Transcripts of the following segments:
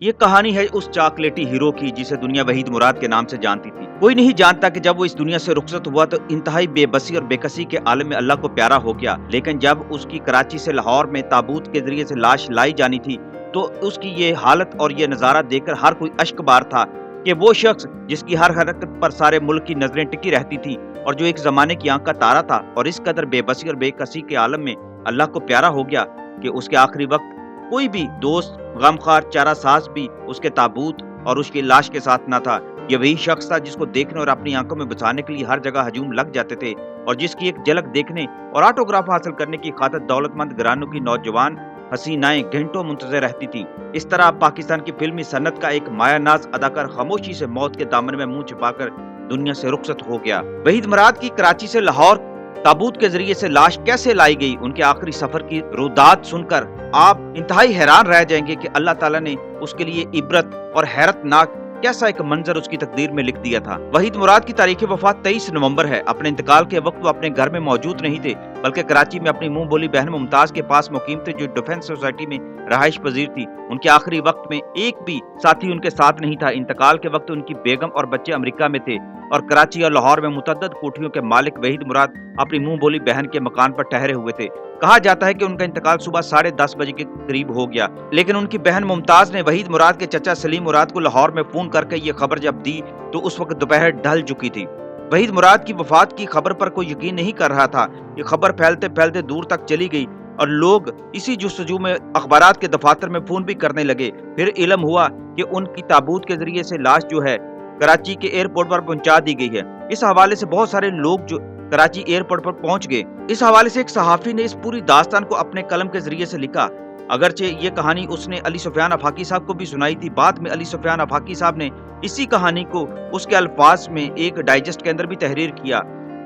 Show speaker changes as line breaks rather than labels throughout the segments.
ये कहानी है उस चॉकलेटी हीरो की जिसे दुनिया वहीद मुराद के नाम से जानती थी। कोई नहीं जानता कि जब वो इस दुनिया से रुखसत हुआ तो इंतहाई बेबसी और बेकसी के आलम में अल्लाह को प्यारा हो गया। लेकिन जब उसकी कराची से लाहौर में ताबूत के जरिए से लाश लाई जानी थी तो उसकी ये हालत और ये नज़ारा देखकर हर कोई अश्कबार था कि वो शख्स जिसकी हर हरकत पर सारे मुल्क की नजरें टिकी रहती थी और जो एक जमाने की आंख का तारा था और इस कदर बेबसी और बेकसी के आलम में अल्लाह को प्यारा हो गया कि उसके आखिरी वक्त कोई भी दोस्त गमखार चारा साज भी उसके ताबूत और उसकी लाश के साथ न था। ये वही शख्स था जिसको देखने और अपनी आंखों में बचाने के लिए हर जगह हजूम लग जाते थे और जिसकी एक झलक देखने और ऑटोग्राफ हासिल करने की खातिर दौलतमंद घरानों की नौजवान हसीनाएं घंटों मुंतजर रहती थी। इस तरह पाकिस्तान की फिल्मी सन्नत का एक मायानाज अदाकार खामोशी से मौत के दामन में मुंह छिपाकर दुनिया से रुखसत हो गया। वहीद मुराद की कराची से लाहौर ताबूत के जरिए से लाश कैसे लाई गई, उनके आखिरी सफर की रुदात सुनकर आप इंतहाई हैरान रह जाएंगे कि अल्लाह ताला ने उसके लिए इबरत और हैरतनाक कैसा एक मंजर उसकी तकदीर में लिख दिया था। वहीद मुराद की तारीख वफात 23 नवंबर है। अपने इंतकाल के वक्त वो अपने घर में मौजूद नहीं थे बल्कि कराची में अपनी मुंह बोली बहन मुमताज के पास मुकीम थे जो डिफेंस सोसाइटी में रहाइश पजीर थी। उनके आखिरी वक्त में एक भी साथी उनके साथ नहीं था। इंतकाल के वक्त उनकी बेगम और बच्चे अमेरिका में थे और कराची और लाहौर में मुतअद्दिद कोठियों के मालिक वहीद मुराद अपनी मुंह बोली बहन के मकान पर ठहरे हुए थे। कहा जाता है कि उनका इंतकाल सुबह 10:30 बजे के करीब हो गया, लेकिन उनकी बहन मुमताज ने वहीद मुराद के चचा सलीम मुराद को लाहौर में फोन करके ये खबर जब दी तो उस वक्त दोपहर ढल चुकी थी। वहीद मुराद की वफात की खबर पर कोई यकीन नहीं कर रहा था। ये खबर फैलते फैलते दूर तक चली गई और लोग इसी जुस्तजू में अखबारात के दफातर में फोन भी करने लगे। फिर इल्म हुआ कि उनकी ताबूत के जरिए से लाश जो है कराची के एयरपोर्ट पर पहुंचा दी गई है। इस हवाले से बहुत सारे लोग जो कराची एयरपोर्ट पर पहुंच गए। इस हवाले से एक सहाफी ने इस पूरी दास्तान को अपने कलम के जरिए से लिखा। अगरचे ये कहानी उसने अली सुफियान अफाकी साहब को भी सुनाई थी। बाद में अली सुफियान अफाकी साहब ने इसी कहानी को उसके अल्फाज में एक डाइजेस्ट के अंदर भी तहरीर किया।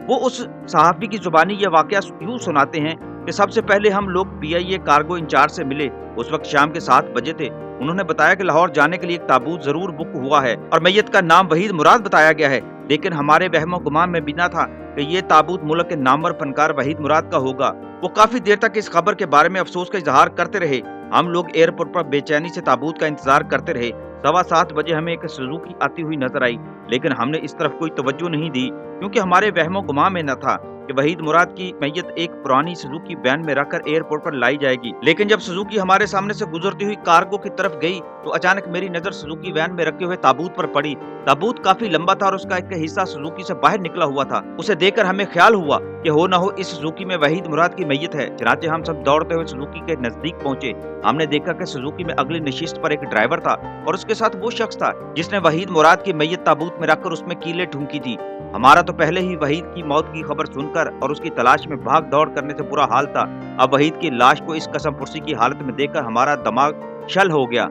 वो उस सहाफी की जुबानी ये वाकया यूं सुनाते हैं कि सबसे पहले हम लोग PIA कार्गो इंचार्ज से मिले। उस वक्त शाम के 7 बजे थे। उन्होंने बताया कि लाहौर जाने के लिए एक ताबूत जरूर बुक हुआ है और मैयत का नाम वहीद मुराद बताया गया है, लेकिन हमारे वहमो गुमान में बिना था कि ये ताबूत मुल्क के नामवर फनकार वहीद मुराद का होगा। वो काफी देर तक इस खबर के बारे में अफसोस का इजहार करते रहे। हम लोग एयरपोर्ट पर बेचैनी से ताबूत का इंतजार करते रहे। 7:15 बजे हमें एक सुजुकी आती हुई नजर आई, लेकिन हमने इस तरफ कोई तवज्जो नहीं दी क्योंकि हमारे वहमो गुमान में न था कि वहीद मुराद की मैयत एक पुरानी सुजुकी वैन में रखकर एयरपोर्ट पर लाई जाएगी। लेकिन जब सुजुकी हमारे सामने से गुजरती हुई कार्गो की तरफ गई तो अचानक मेरी नजर सुजुकी वैन में रखे हुए ताबूत पर पड़ी। ताबूत काफी लंबा था और उसका एक हिस्सा सुजुकी से बाहर निकला हुआ था। उसे देखकर हमें ख्याल हुआ कि हो न हो इस सुजुकी में वहीद मुराद की मैयत है। चनाचे हम सब दौड़ते हुए सुजुकी के नजदीक पहुंचे। हमने देखा कि सुजुकी में अगली नशिस्त पर एक ड्राइवर था और उसके साथ वो शख्स था जिसने वहीद मुराद की मैयत ताबूत में रखकर उसमें कीलें ठूंकी थी। हमारा तो पहले ही वहीद की मौत की खबर सुनकर और उसकी तलाश में भाग दौड़ करने से बुरा हाल था। अब वहीद की लाश को इस कसम पुरसी की हालत में देखकर हमारा दिमाग शल हो गया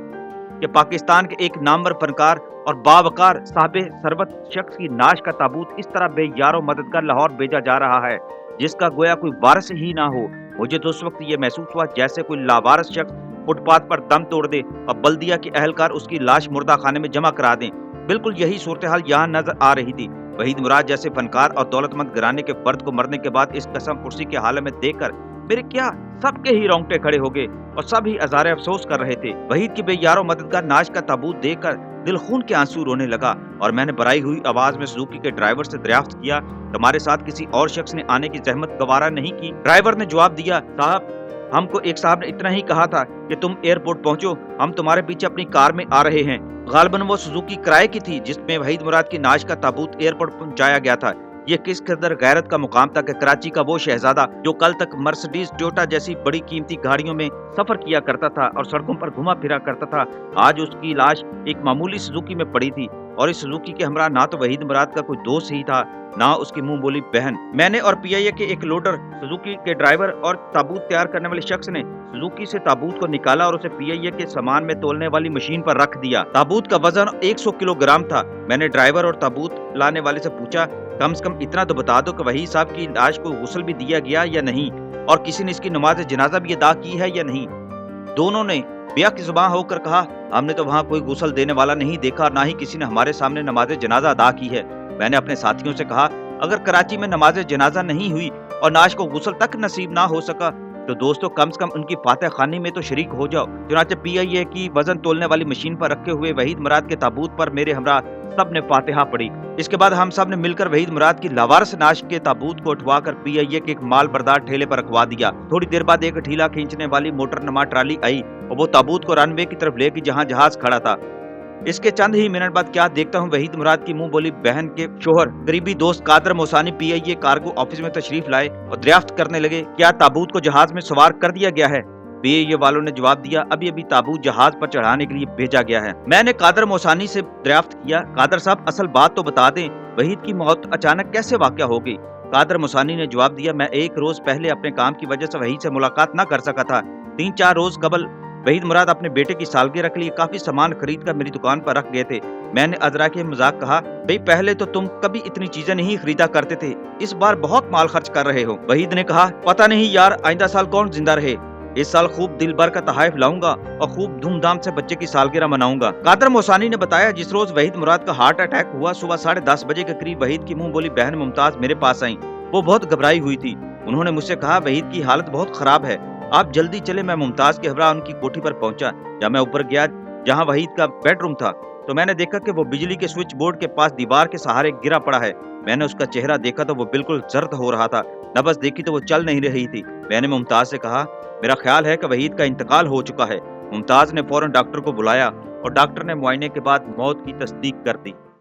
कि पाकिस्तान के एक नामवर फनकार और बावकार साहबे सरबत शख्स की नाश का ताबूत इस तरह बेयारो मददगार लाहौर भेजा जा रहा है जिसका गोया कोई वारिस ही ना हो। मुझे तो उस वक्त ये महसूस हुआ जैसे कोई लावारिस शख्स फुटपाथ पर दम तोड़ दे और बल्दिया के अहलकार उसकी लाश मुर्दा खाने में जमा करा दें। बिल्कुल यही सूरत हाल यहाँ नजर आ रही थी। वहीद मुराद जैसे फनकार और दौलतमंद घराने के फर्द को मरने के बाद इस कसम पुरसी के हाल में देखकर मेरे क्या सबके ही रोंगटे खड़े हो गए और सब ही अज़ारे अफसोस कर रहे थे। वहीद की बेयारो मददगार नाश का ताबूत देखकर दिल खून के आंसू रोने लगा और मैंने बराई हुई आवाज में सुजुकी के ड्राइवर से दरियाफ्त किया, तुम्हारे साथ किसी और शख्स ने आने की जहमत गवारा नहीं की? ड्राइवर ने जवाब दिया, साहब हमको एक साहब ने इतना ही कहा था कि तुम एयरपोर्ट पहुंचो, हम तुम्हारे पीछे अपनी कार में आ रहे हैं। गालबन वो सुजुकी किराए की थी जिसमें वहीद मुराद की नाश का ताबूत एयरपोर्ट पहुंचाया गया था। ये किस कदर गैरत का मुकाम था कि कराची का वो शहजादा जो कल तक मर्सिडीज टोयोटा जैसी बड़ी कीमती गाड़ियों में सफर किया करता था और सड़कों पर घुमा फिरा करता था, आज उसकी लाश एक मामूली सुजुकी में पड़ी थी और इस सुजुकी के हमरा ना तो वहीद मुराद का कोई दोस्त ही था ना उसकी मुंह बोली बहन। मैंने और PIA के एक लोडर, सुजुकी के ड्राइवर और ताबूत तैयार करने वाले शख्स ने सुजुकी से ताबूत को निकाला और उसे PIA के सामान में तोलने वाली मशीन पर रख दिया। ताबूत का वजन 100 किलोग्राम था। मैंने ड्राइवर और ताबूत लाने वाले से पूछा, कम से कम इतना तो बता दो कि वहीद साहब की लाश को गुस्ल भी दिया गया या नहीं और किसी ने इसकी नमाज जनाजा भी अदा की है या नहीं। दोनों ने बेहक ज़ुबान होकर कहा, हमने तो वहाँ कोई गुस्ल देने वाला नहीं देखा, ना ही किसी ने हमारे सामने नमाज जनाजा अदा की है। मैंने अपने साथियों से कहा, अगर कराची में नमाज जनाजा नहीं हुई और नाश को गुस्ल तक नसीब ना हो सका तो दोस्तों कम से कम उनकी फातह खानी में तो शरीक हो जाओ। चुनांचे PIA की वजन तोलने वाली मशीन पर रखे हुए वहीद मुराद के ताबूत पर मेरे हमरा सब ने फातिहा पढ़ी। इसके बाद हम सब ने मिलकर वहीद मुराद की लावारिस नाश के ताबूत को उठवाकर PIA के एक माल बरदार ठेले पर रखवा दिया। थोड़ी देर बाद एक ढीला खींचने वाली मोटर नमा ट्राली आई और वो ताबूत को रनवे की तरफ ले गई जहाँ जहाज खड़ा था। इसके चंद ही मिनट बाद क्या देखता हूँ वहीद मुराद की मुंह बोली बहन के शोहर करीबी दोस्त कादर मौसानी PIA कार्गो ऑफिस में तशरीफ लाए और दरियाफ्त करने लगे, क्या ताबूत को जहाज में सवार कर दिया गया है? PIA वालों ने जवाब दिया, अभी अभी ताबूत जहाज पर चढ़ाने के लिए भेजा गया है। मैंने कादर मौसानी से दरियाफ्त किया, कादर साहब असल बात तो बता दें, वहीद की मौत अचानक कैसे वाक़या हो गई? कादर मौसानी ने जवाब दिया, मैं एक रोज पहले अपने काम की वजह से वहीद से मुलाकात न कर सका था। 3-4 रोज कबल वहीद मुराद अपने बेटे की सालगिरह के लिए काफी सामान खरीद कर मेरी दुकान पर रख गए थे। मैंने अजरा के मजाक कहा, भाई पहले तो तुम कभी इतनी चीजें नहीं खरीदा करते थे, इस बार बहुत माल खर्च कर रहे हो। वहीद ने कहा, पता नहीं यार आइंदा साल कौन जिंदा रहे, इस साल खूब दिल भर का तहाइफ लाऊंगा और खूब धूमधाम से बच्चे की सालगिरह मनाऊंगा। कादर मौसानी ने बताया, जिस रोज वहीद मुराद का हार्ट अटैक हुआ सुबह 10:30 बजे के करीब वहीद की मुंह बोली बहन मुमताज मेरे पास आई। वो बहुत घबराई हुई थी। उन्होंने मुझसे कहा, वहीद की हालत बहुत खराब है, आप जल्दी चले। मैं मुमताज के हमरा उनकी कोठी पर पहुंचा। जब मैं ऊपर गया जहां वहीद का बेडरूम था तो मैंने देखा कि वो बिजली के स्विच बोर्ड के पास दीवार के सहारे गिरा पड़ा है। मैंने उसका चेहरा देखा तो वो बिल्कुल जर्द हो रहा था, नब्ज देखी तो वो चल नहीं रही थी। मैंने मुमताज से कहा, मेरा ख्याल है कि वहीद का इंतकाल हो चुका है। मुमताज ने फौरन डॉक्टर को बुलाया और डॉक्टर ने मुआयने के बाद मौत की तस्दीक कर दी।